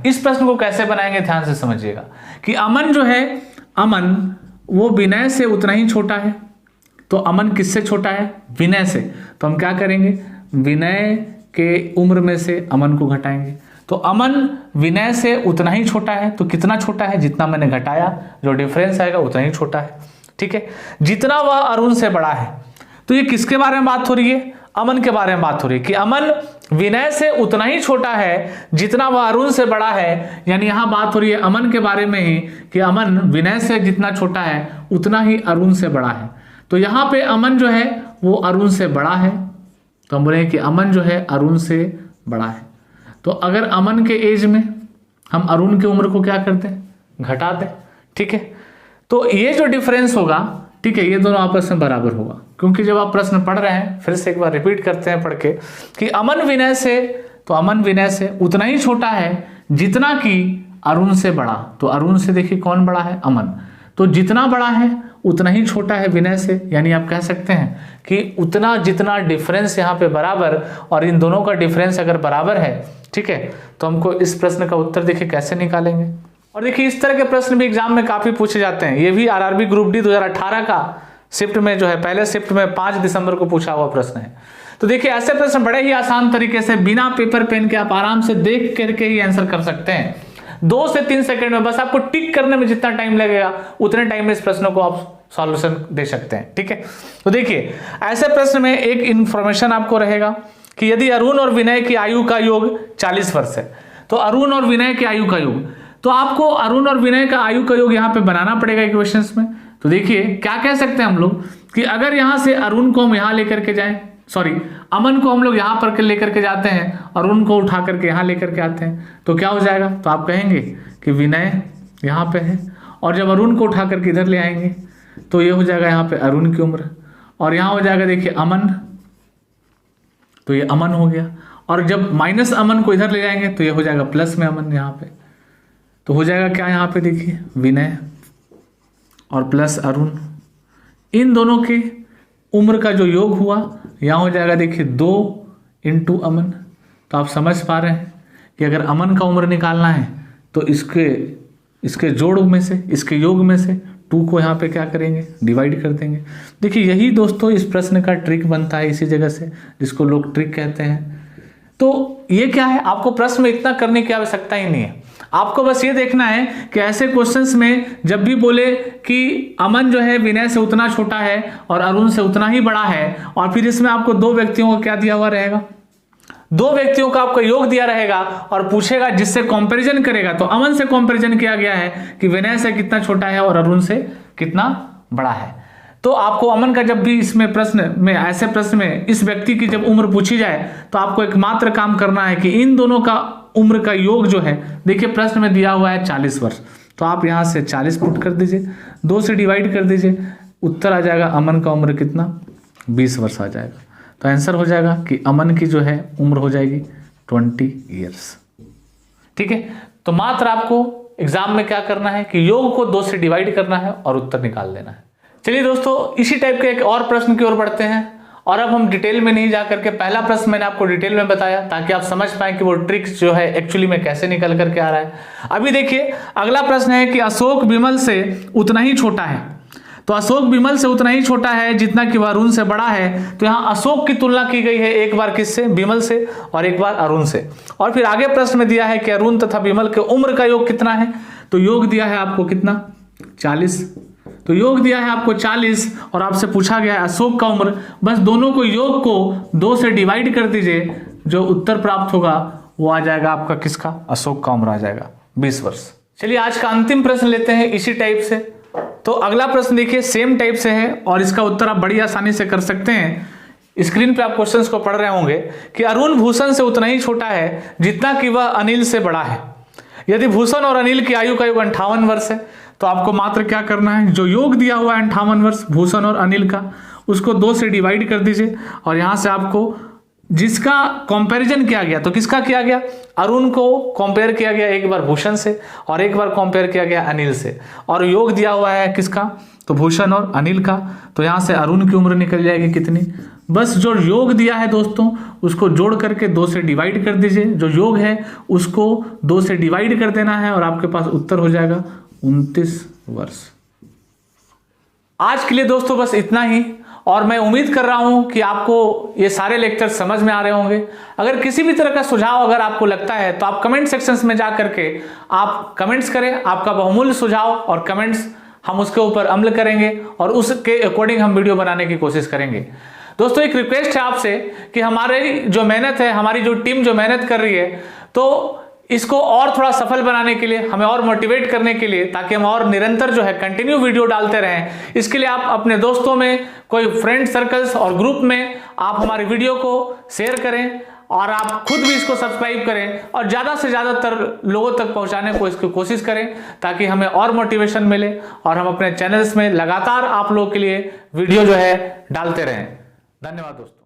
इस प्रश्न को कैसे बनाएंगे ध्यान से समझिएगा कि अमन जो है, अमन वो विनय से उतना ही छोटा है। तो अमन किससे छोटा है? विनय से। तो हम क्या करेंगे, विनय के उम्र में से अमन को घटाएंगे। तो अमन विनय से उतना ही छोटा है। तो कितना छोटा है? जितना मैंने घटाया जो डिफरेंस आएगा उतना ही छोटा है। ठीक है, जितना वह अरुण से बड़ा है। तो ये किसके बारे में बात हो रही है? अमन के बारे में बात हो रही है कि अमन विनय से उतना ही छोटा है जितना वह अरुण से बड़ा है। यानी यहां बात हो रही है अमन के बारे में ही कि अमन विनय से जितना छोटा है उतना ही अरुण से बड़ा है। तो यहां पे अमन जो है वो अरुण से बड़ा है। तो हम बोले कि अमन जो है अरुण से बड़ा है। तो अगर अमन के एज में हम अरुण की उम्र को क्या करते हैं? घटा दें। ठीक है, तो ये जो डिफरेंस होगा, ठीक है, ये दोनों आपस में बराबर होगा। क्योंकि जब आप प्रश्न पढ़ रहे हैं, फिर से एक बार रिपीट करते हैं पढ़ के कि अमन विनय से, तो अमन विनय से उतना ही छोटा है जितना कि अरुण से बड़ा। तो अरुण से देखिए कौन बड़ा है? अमन। तो जितना बड़ा है उतना ही छोटा है विनय से। यानी आप कह सकते हैं कि उतना जितना डिफरेंस यहाँ पे बराबर, और इन दोनों का डिफरेंस अगर बराबर है, ठीक है, तो हमको इस प्रश्न का उत्तर देखिए कैसे निकालेंगे। और देखिए इस तरह के प्रश्न भी एग्जाम में काफी पूछे जाते हैं। ये भी आरआरबी ग्रुप डी 2018 का शिफ्ट में जो है, पहले शिफ्ट में 5 दिसंबर को पूछा हुआ प्रश्न है। तो देखिए ऐसे प्रश्न बड़े ही आसान तरीके से बिना पेपर पेन के आप आराम से देख करके ही आंसर कर सकते हैं। 2 से 3 सेकंड में, बस आपको टिक करने में जितना टाइम लगेगा उतने टाइम में इस प्रश्न को आप सॉल्यूशन दे सकते हैं। ठीक है, तो देखिए ऐसे प्रश्न में एक इंफॉर्मेशन आपको रहेगा कि यदि अरुण और विनय की आयु का योग 40 वर्ष है, तो अरुण और विनय की आयु का योग, तो आपको अरुण और विनय का आयु का योग यहाँ पे बनाना पड़ेगा इक्वेशंस में। तो देखिए क्या कह सकते हैं हम लोग कि अगर यहाँ से अरुण को हम यहाँ लेकर के जाएं, सॉरी अमन को हम लोग यहाँ पर लेकर के जाते हैं, अरुण को उठा करके यहाँ लेकर के आते हैं, तो क्या हो जाएगा? तो आप कहेंगे कि विनय यहाँ पे है, और जब अरुण को उठा करके इधर ले आएंगे तो ये हो जाएगा यहाँ पे अरुण की उम्र, और यहाँ हो जाएगा देखिए अमन, तो ये अमन हो गया। और जब माइनस अमन को इधर ले जाएंगे तो ये हो जाएगा प्लस में अमन यहाँ पे। तो हो जाएगा क्या यहाँ पे देखिए, विनय और प्लस अरुण, इन दोनों के उम्र का जो योग हुआ यहाँ हो जाएगा देखिए 2 इंटू अमन। तो आप समझ पा रहे हैं कि अगर अमन का उम्र निकालना है तो इसके जोड़ में से, इसके योग में से 2 को यहाँ पे क्या करेंगे? डिवाइड कर देंगे। देखिए यही दोस्तों इस प्रश्न का ट्रिक बनता है, इसी जगह से, जिसको लोग ट्रिक कहते हैं। तो ये क्या है, आपको प्रश्न में इतना करने की आवश्यकता ही नहीं है। आपको बस ये देखना है कि ऐसे क्वेश्चंस में जब भी बोले कि अमन जो है विनय से उतना छोटा है और अरुण से उतना ही बड़ा है, और फिर इसमें आपको 2 व्यक्तियों का क्या दिया हुआ रहेगा? 2 व्यक्तियों का आपको योग दिया रहेगा और पूछेगा जिससे कंपैरिजन करेगा। तो अमन से कंपैरिजन किया गया है कि विनय से कितना छोटा है और अरुण से कितना बड़ा है। तो आपको अमन का जब भी इसमें प्रश्न में, ऐसे प्रश्न में इस व्यक्ति की जब उम्र पूछी जाए तो आपको एकमात्र काम करना है कि इन दोनों का उम्र का योग जो है, देखिए प्रश्न में दिया हुआ है 40 वर्ष, तो आप यहां से 40 पुट कर दीजिए, 2 से डिवाइड कर दीजिए, उत्तर आ जाएगा अमन का उम्र कितना? 20 वर्ष आ जाएगा। तो आंसर हो जाएगा कि अमन की जो है उम्र हो जाएगी 20 ईयर्स। ठीक है, तो मात्र आपको एग्जाम में क्या करना है कि योग को 2 से डिवाइड करना है और उत्तर निकाल देना है। चलिए दोस्तों इसी टाइप के एक और प्रश्न की ओर बढ़ते हैं, और अब हम डिटेल में नहीं जा करके, पहला प्रश्न मैंने आपको डिटेल में बताया ताकि आप समझ पाएं कि वो ट्रिक्स जो है एक्चुअली में कैसे निकल करके आ रहा है। अभी देखिए अगला प्रश्न है कि अशोक विमल से उतना ही छोटा है। तो अशोक विमल से उतना ही छोटा है जितना कि वह अरुण से बड़ा है। तो यहाँ अशोक की तुलना की गई है एक बार किससे? विमल से, और एक बार अरुण से। और फिर आगे प्रश्न में दिया है कि अरुण तथा विमल के उम्र का योग कितना है। तो योग दिया है आपको कितना? 40। तो योग दिया है आपको 40 और आपसे पूछा गया है अशोक का उम्र। बस दोनों को योग को 2 से डिवाइड कर दीजिए, जो उत्तर प्राप्त होगा वो आ जाएगा आपका किसका? अशोक का उम्र आ जाएगा 20 वर्ष। चलिए आज का अंतिम प्रश्न लेते हैं इसी टाइप से। तो अगला प्रश्न देखिए सेम टाइप से है और इसका उत्तर आप बड़ी आसानी से कर सकते हैं। स्क्रीन पे आप क्वेश्चंस को पढ़ रहे होंगे कि अरुण भूषण से उतना ही छोटा है जितना कि वह अनिल से बड़ा है। यदि भूषण और अनिल की आयु का योग 58 वर्ष है तो आपको मात्र क्या करना है, जो योग दिया हुआ है 58 वर्ष भूषण और अनिल का, उसको 2 से डिवाइड कर दीजिए और यहां से आपको जिसका कंपैरिजन किया गया, तो किसका किया गया? अरुण को कंपेयर किया गया एक बार भूषण से और एक बार कंपेयर किया गया अनिल से, और योग दिया हुआ है किसका? तो भूषण और अनिल का। तो यहां से अरुण की उम्र निकल जाएगी कितनी? बस जो योग दिया है दोस्तों उसको जोड़ करके 2 से डिवाइड कर दीजिए, जो योग है उसको 2 से डिवाइड कर देना है और आपके पास उत्तर हो जाएगा 29 वर्ष। आज के लिए दोस्तों बस इतना ही, और मैं उम्मीद कर रहा हूं कि आपको ये सारे लेक्चर समझ में आ रहे होंगे। अगर किसी भी तरह का सुझाव अगर आपको लगता है तो आप कमेंट सेक्शंस में जा करके आप कमेंट्स करें, आपका बहुमूल्य सुझाव और कमेंट्स, हम उसके ऊपर अमल करेंगे और उसके अकॉर्डिंग हम वीडियो बनाने की कोशिश करेंगे। दोस्तों एक रिक्वेस्ट है आपसे कि हमारी जो मेहनत है, हमारी जो टीम जो मेहनत कर रही है, तो इसको और थोड़ा सफल बनाने के लिए, हमें और मोटिवेट करने के लिए, ताकि हम और निरंतर जो है कंटिन्यू वीडियो डालते रहें, इसके लिए आप अपने दोस्तों में, कोई फ्रेंड सर्कल्स और ग्रुप में आप हमारे वीडियो को शेयर करें और आप खुद भी इसको सब्सक्राइब करें और ज़्यादा से ज़्यादातर लोगों तक पहुंचाने को इसकी कोशिश करें, ताकि हमें और मोटिवेशन मिले और हम अपने चैनल्स में लगातार आप लोगों के लिए वीडियो जो है डालते रहें। धन्यवाद दोस्तों।